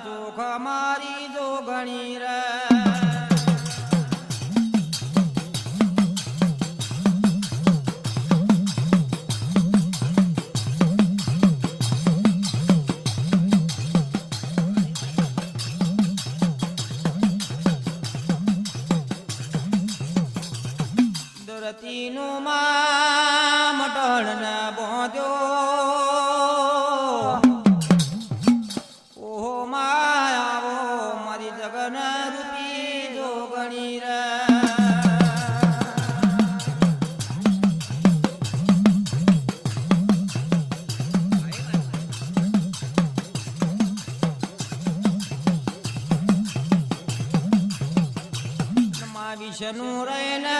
ચોખ મારી જોગણી રે ધરતીનું માં મટણ ને બોધ્યો ઓહો માયાવો મારી જગન રૂપી જોગણી રે મા વિષ્ણુ રહીને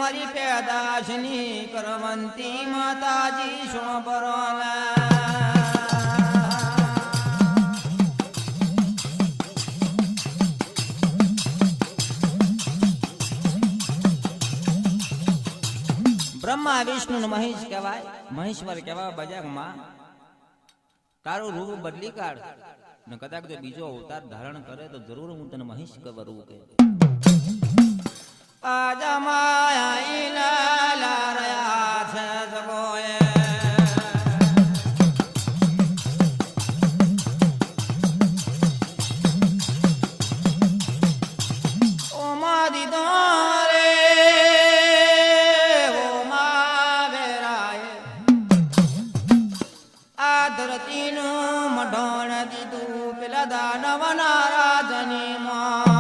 મારી પેદાશની કરવંતી માતાજી સુણ બરોલા બ્રહ્મા વિષ્ણુ મહેશ કહેવાય મહેશ્વર કહેવાય બજારમાં તારું રૂપ બદલી કાઢ ને કદાચ જો બીજો અવતાર ધારણ કરે તો જરૂર હું તને મહેશ કરું કે આદમાયા ઈલા લારયા છે જગોએ ઓ મારી દોરે ઓ માવેરાએ આ ધરતીનું મઢણ દીધું પેલા દાનવના રાજની માં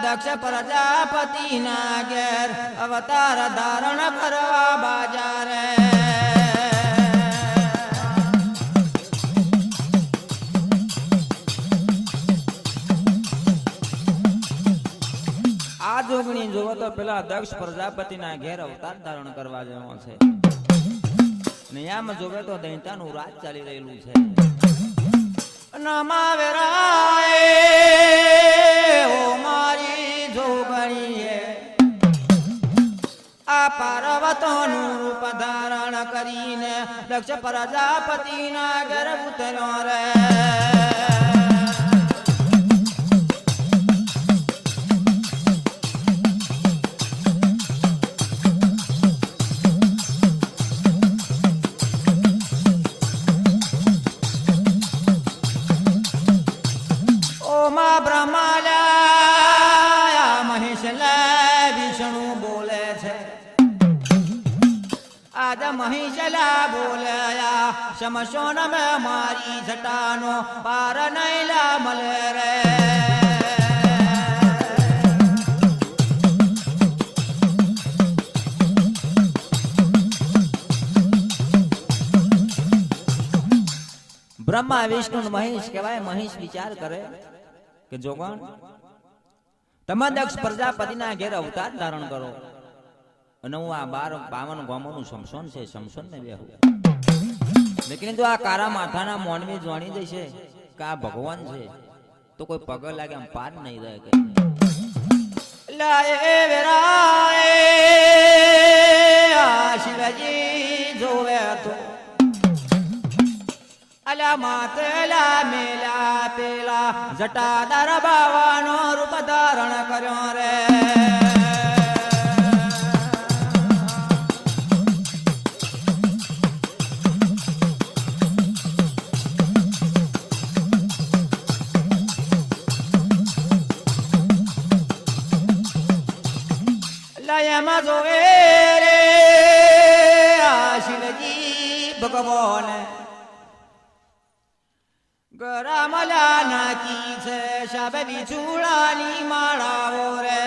દક્ષ પ્રજાપતિ ના ઘેર અવતાર ધારણ કરવા બાજારે આ જોગણી જોવો તો પેલા દક્ષ પ્રજાપતિ ના ઘેર અવતાર ધારણ કરવા જવાનો છે ને આમ જોવે તો દૈતાનું રાજ ચાલી રહેલું છે નમાવેરાય ઓ મારી જોગણીએ આ પાર્વતોનું રૂપ ધારણ કરીને દક્ષ પ્રજાપતિના ઘર ઉતર્યો રે મહિષલા બોલ્યા સમશોન મેં મારી જટાનો પાર નૈલા મલે રે બ્રહ્મા વિષ્ણુ મહેશ કહેવાય મહેશ વિચાર કરે કે જોગણ તમે દક્ષ પ્રજાપતિના ઘેર અવતાર ધારણ કરો અને હું આ 52 ગામોનું શમશોન છે શમશોન ને બેહું લેકિન જો આ કારા માથાના મોણવી જાણી જશે કે આ ભગવાન છે તો કોઈ પગ લાગે આમ પાર નહીં રહે કે લાએ વેરાએ આ શિવજી જોવે તો અલા માતલા મેલા પેલા જટાધાર બાવાનો રૂપ ધારણ કર્યો રે એમાં જોવે રે શિવજી ભગવાન ગરામલા નાખી છે શાબે વિછુડાની માળાઓ રે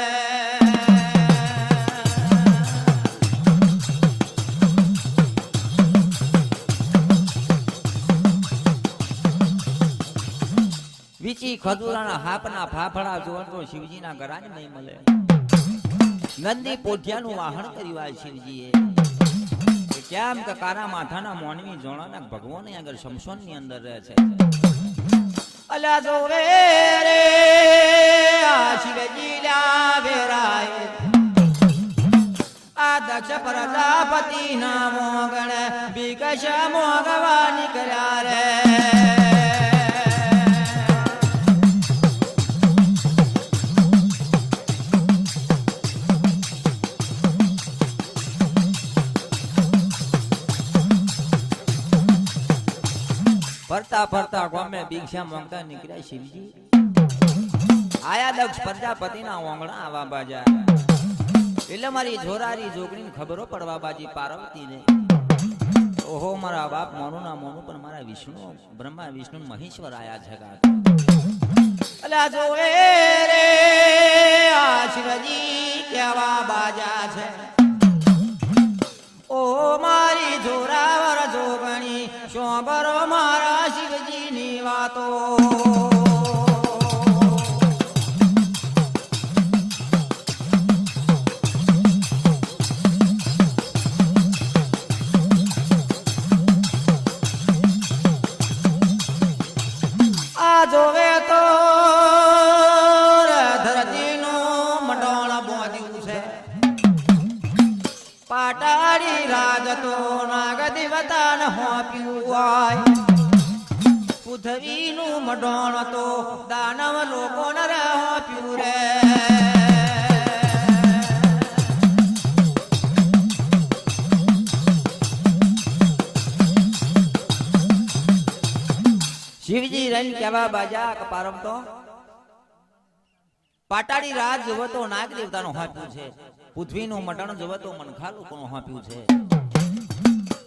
ચીચી ખજૂરાના હાપના ફાફડા જોવા તો શિવજીના ગરાજ નહીં મળે. નંદી પોઠિયાનું વાહન કર્યું આ શિવજીએ. કેમ કે કારા માથાના મોનવી જોણાના ભગવાન આગળ શમશાનની અંદર રહે છે. અલા જોવે રે આ શિવજી લા વેરાય આ દક્ષ પ્રજાપતિ ના મોગણ વિકશ મોગવા નીકળ્યા રે. ફરતા ફરતા ગામે ભિક્ષા માંગતા નીકળ્યા શિવજી. આયા દક્ષ પ્રજાપતિના ઓંગણા આવા બાજા. એટલે મારી જોરારી જોગણી ખબરો પડવા બાજી પાર્વતી ને ઓહો મારા બાપ મોનું ના મોનું પણ મારા વિષ્ણુ બ્રહ્મા વિષ્ણુ મહેશ્વર આયા છે. અલા જોવે રે આ શિવજી કેવા બાજા છે. ઓ મારી જોરાવર જોગણી શોભરો મારા શિવજીની વાતો. આ જોવે તો ધરતીનું મંડળ બોધ્યું છે. પાટાળી રાજ તો નાગ દેવતાન હોપ્યું હોય. પૃથ્વીનું મંડળ તો દાનવ લોકોને હોપ્યું રે. શિવજી રન કેવા બાજા કપારમ તો પાટાળી રાજ જોવો તો નાગ દેવતાનો હોપ્યું છે. પૃથ્વીનું મટણ જોવે તો મનખા લોકોનું હોપ્યું છે.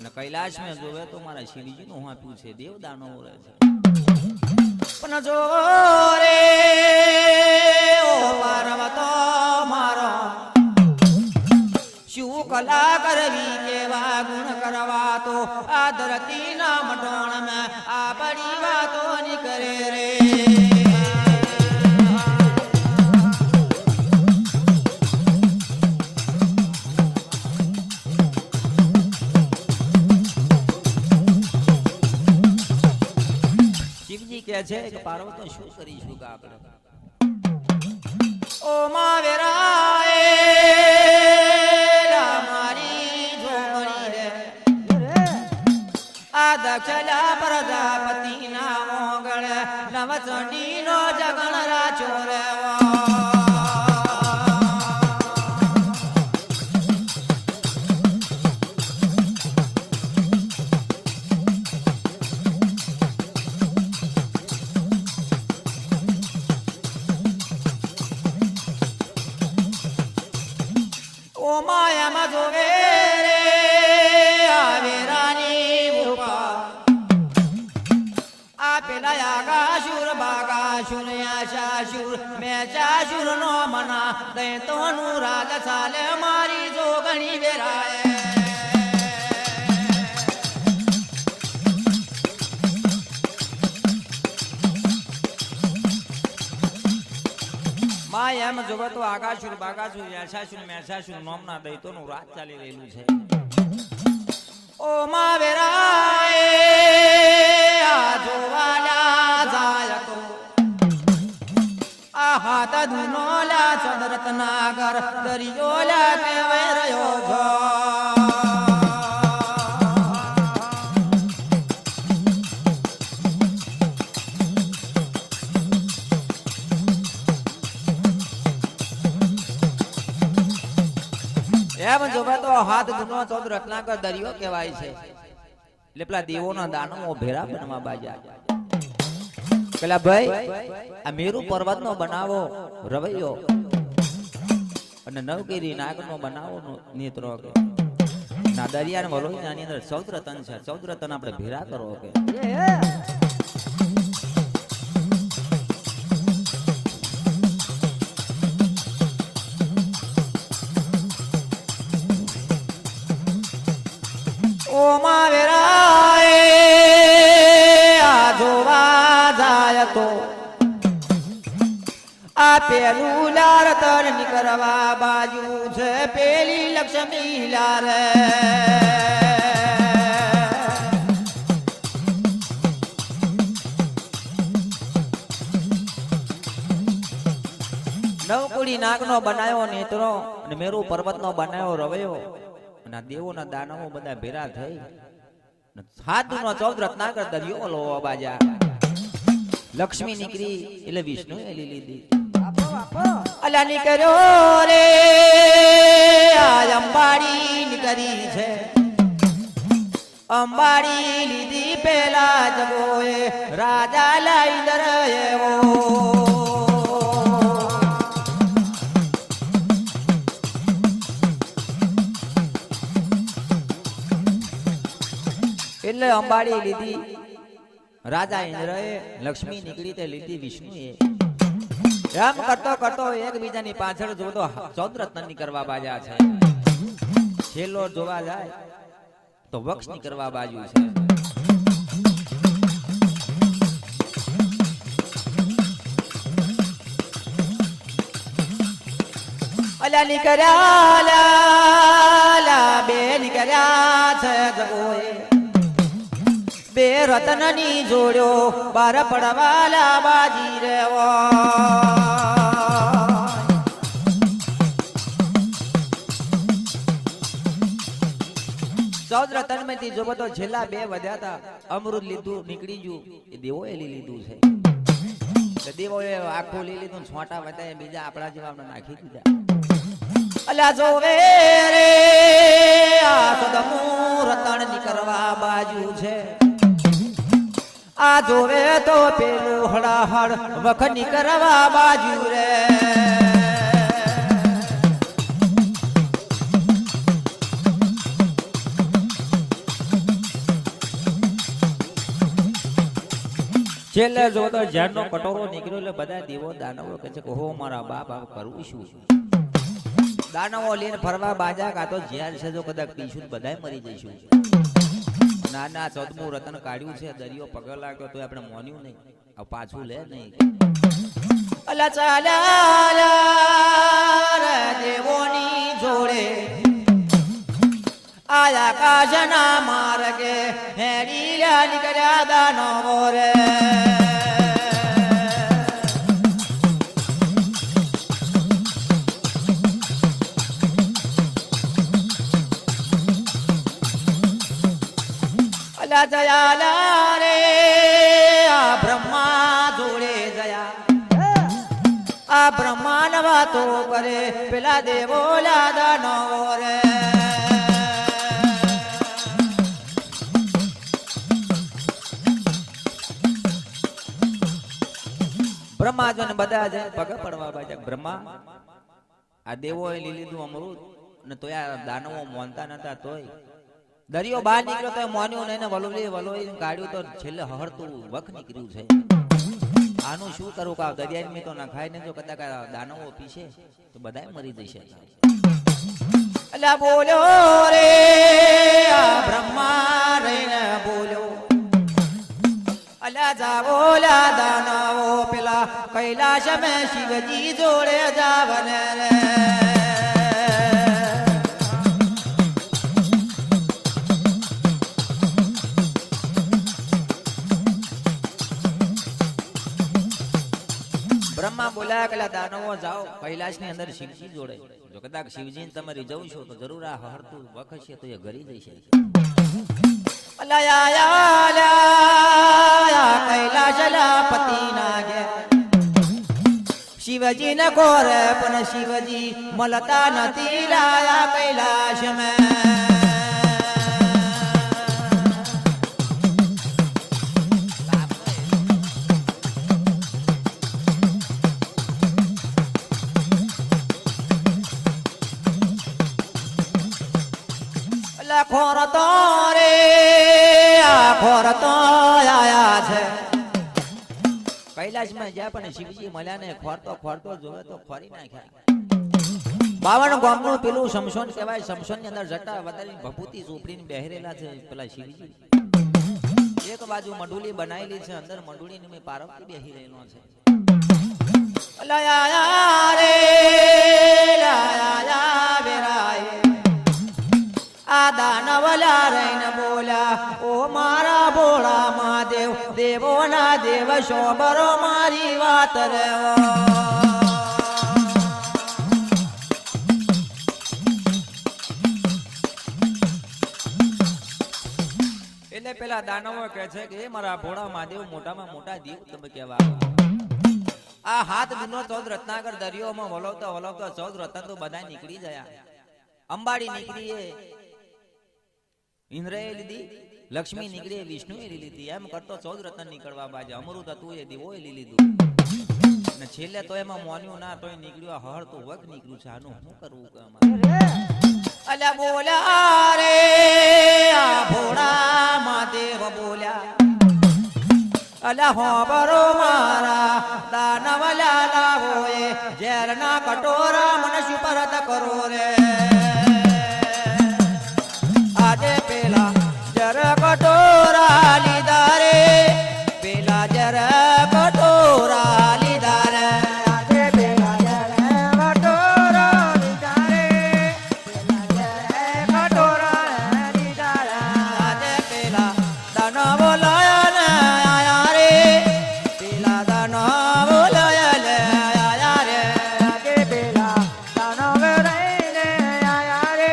ને કૈલાશ માં જોવે તો મારા શિવજીનું હોપ્યું છે. દેવ દાનવો રહે છે. પણ જો રે ઓ પાર્વતો મારો શું કલા કરવી કેવા ગુણ કરવા તો આ ધરતીના મટોણમાં આ બડી વાતો નીકળે રે. શિવજી કહે છે કે પાર્વતો શું કરીશું કે આપણે. ઓ મા વેરાય મારી જોગણી રે આ દક્ષલા પ્રજાપતિ ના મોગળ નવચંડી નો જગણ રાચો રે. ઓ માયામાં જોવે રે આવેરાની ઉપા આ પેલા આગાશુર બાગાશુર આશાશુર મેચાશુર નો મના દૈતોનું રાજ ચાલે મારી જોગણી વેરાય. એમ જોવે તો આગાશુર બાગાશુર યાશાશુર મેષાશુર નોમના દૈતોનું રાજ ચાલી રહેલું છે. ઓ મા વેરાય આ જોવાલા જાય તો આ હાથ ધુનોલા ચંદ્રતનાગર દરિયોલા કેવાય રહ્યો છો. એમ જોવે તો હાથ ગુનો ચૌદ રત્નાકર દરિયો કહેવાય છે. એટલે પેલા દેવોના દાનવો ભેરા બનવા બાજા. પેલા ભાઈ આ મેરુ પર્વત નો બનાવો રવૈયો અને નવગીરી નાગ નો બનાવો નેત્રો કે ના દરિયા વલોઈ આની અંદર 14 રતન છે. 14 રતન આપણે ભેરા કરો કે ઓ મા વેરાય આ જોવા જાય તો પેલું લાર તર નીકળવા બાજુ છે પેલી લક્ષ્મી લાર નવકુડી નાગનો બનાવ્યો નેત્રો અને મેરુ પર્વતનો બનાવ્યો રવૈયો અને દેવોના દાનવો બધા ભેરા થઈ સાધુનો 14 રત્નાકર દરિયો લો બાજા લક્ષ્મી નીકળી એટલે વિષ્ણુ એલી લીધી અલા નીકળ્યો રે આ અંબાડી નીકળી છે અંબાડી લીધી પેલા જગોએ રાજા લાઈ દર એવો એટલે અંબાડી લીધી રાજા ઇન્દ્રએ લક્ષ્મી નીકળી તે લીધી વિષ્ણુએ એમ કરતો કરતો એકબીજાની પાછળ જોતો 14 રત્ન ની કરવા બાજા છે છેલ્લો જોવા જાય તો વક્ષ ની કરવા બાજુ છે અલા નીકળ્યા લા બે નીકળ્યા છે જગોએ બે રતન ની જોડ્યો બાર પડવાલા બાજી રેવો 14 રતન માંથી જો બધો છેલ્લા બે વધ્યા હતા અમૃત લીધું નીકળી ગયું એ દેવોએ લીધું છે દેવોએ આખું લઈ લીધું છોટા વધ્યા બીજા આપણા જેવા નાખી દીધા અલા જોવે રે આ સદમું રતન ની કરવા બાજુ છે આ જોવે તો પેલું હડાહડ વખની કરવા બાજુ રે છેલ્લે જો તો ઝાડનો કટોરો નીકળ્યો એટલે બધા દેવો દાનવો કહે છે કે હો મારા બાપ આ કરવું શું દાનવો લઈને ફરવા બાજા કાતો ઝેર છે જો કદાચ પીશું બધાય મરી જઈશું નાના 14મું રતન કાઢ્યું છે દરિયો પગ લાગ્યો તો આપણે મોન્યું નહીં આ પાછું લે નહીં અલા ચાલ્યા દેવોની જોડે આયા કાશના માર્ગે હેડી નીકળ્યા દાનવો રે અલા જયા રે આ બ્રહ્મા જોડે જયા આ બ્રહ્માન વાતો કરે પેલા દેવો દાનવો રે બ્રહ્મા જો બધા જાય પગ પડવા બાજા બ્રહ્મા આ દેવોએ લીધું અમૃત ને તોય દાનવો મોનતા નતા તોય દરિયો બહાર નીકળ્યો તો મોન્યો નહીં ને વલોઈ કાઢ્યું તો છેલ્લે હરતું વખ નીકળ્યું છે આનું શું કરું કે દરિયા મેં તો ના ખાય ને જો કદાચ દાનવો પીશે તો બધાય મરી જશે અલા બોલ્યો રે આ બ્રહ્મા રહીને બોલ્યો અલા જાવોલા દાનવો પેલા કૈલાશ મેં શિવજી જોડે જાવને રે બ્રહ્મા બોલ્યા કે દાનવો જાઓ કૈલાશ ની અંદર શિવજી જોડે જો કદાચ શિવજી તમે રીઝવું છો તો જરૂર આ હરતું વખશે તો એ ગરી જશે કૈલાશ પતિ ના ગે શિવજી ને કોરે પણ શિવજી મળતા નથી લાયા કૈલાશ મેં ખોરતો રે આ ખોરતો આયા છે કૈલાશ માં જ્યાં પણ શિવજી મળ્યા ને ખોરતો જોવે તો ખોરી નાખ્યા 52 ગામનું પેલું શમશોન કહેવાય શમશોન ની અંદર જટા વધારી ભભૂતિ ઝૂંપડીને બેહરેલા છે પેલા શિવજી એક બાજુ મંડુલી બનાવેલી છે અંદર મંડુલી ની પાર્વતી બેહી રહેલો છે લયા રે લયા વેરાય આ દાનવલા રહીને બોલ્યા ઓ મારા ભોળા મહાદેવ દેવોના દેવ શોભરો મારી વાત રે એટલે પેલા દાનવો કહે છે કે એ મારા ભોળા મહાદેવ મોટામાં મોટા દીવ તમે કેવા આ હાથ બિનો 14 રત્નાકર દરિયોમાં વલોવતા વલોવતા 14 રત્ન તો બધા નીકળી ગયા અંબાડી નીકળી ઇન્દ્રએ લીધી લક્ષ્મી નીકળી વિષ્ણુએ લીધી એમ કરતો 14 રત્ન નીકળવા બાજે અમૃત હતું એ દીવોએ લીધું ને છેલ્લે તો એમાં મોન્યું ના તોય નીકળ્યું હળ તો વગ નીકળ્યું છે આનું શું કરવું કે અમારે અલ્યા બોલ્યા રે આ ભોળા મહાદેવ બોલ્યા અલ્યા હો બરો મારા દાનવલા લાવો એ ઝેરના કટોરા મને સુપરત કરો રે આજે પેલા જર કટોરા લીધા રે પેલા જર કટોરા લીધા રે આજે પેલા જર કટોરા લીધા રે પેલા જર કટોરા લીધા રે આજે પેલા દાનવો લાયા ને આયા રે પેલા દાનવો લાયા લે આયા રે આજે પેલા દાનવો રહીને આયા રે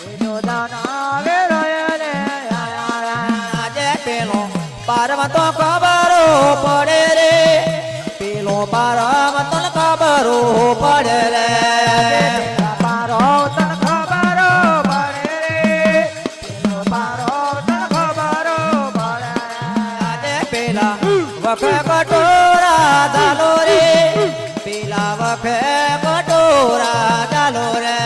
એનો દાનવે રહીને આયા રે આજે પેલો પાર્વતો ખબરો પડે રે પેલો પાર્વતો ખબરો પડે રે પાર્વતો ખબરો પડે રે પેલો પાર્વતો ખબરો પડે આજે પેલા વખે કટોરા ચાલો રે પેલા વખે કટોરા ચાલો રે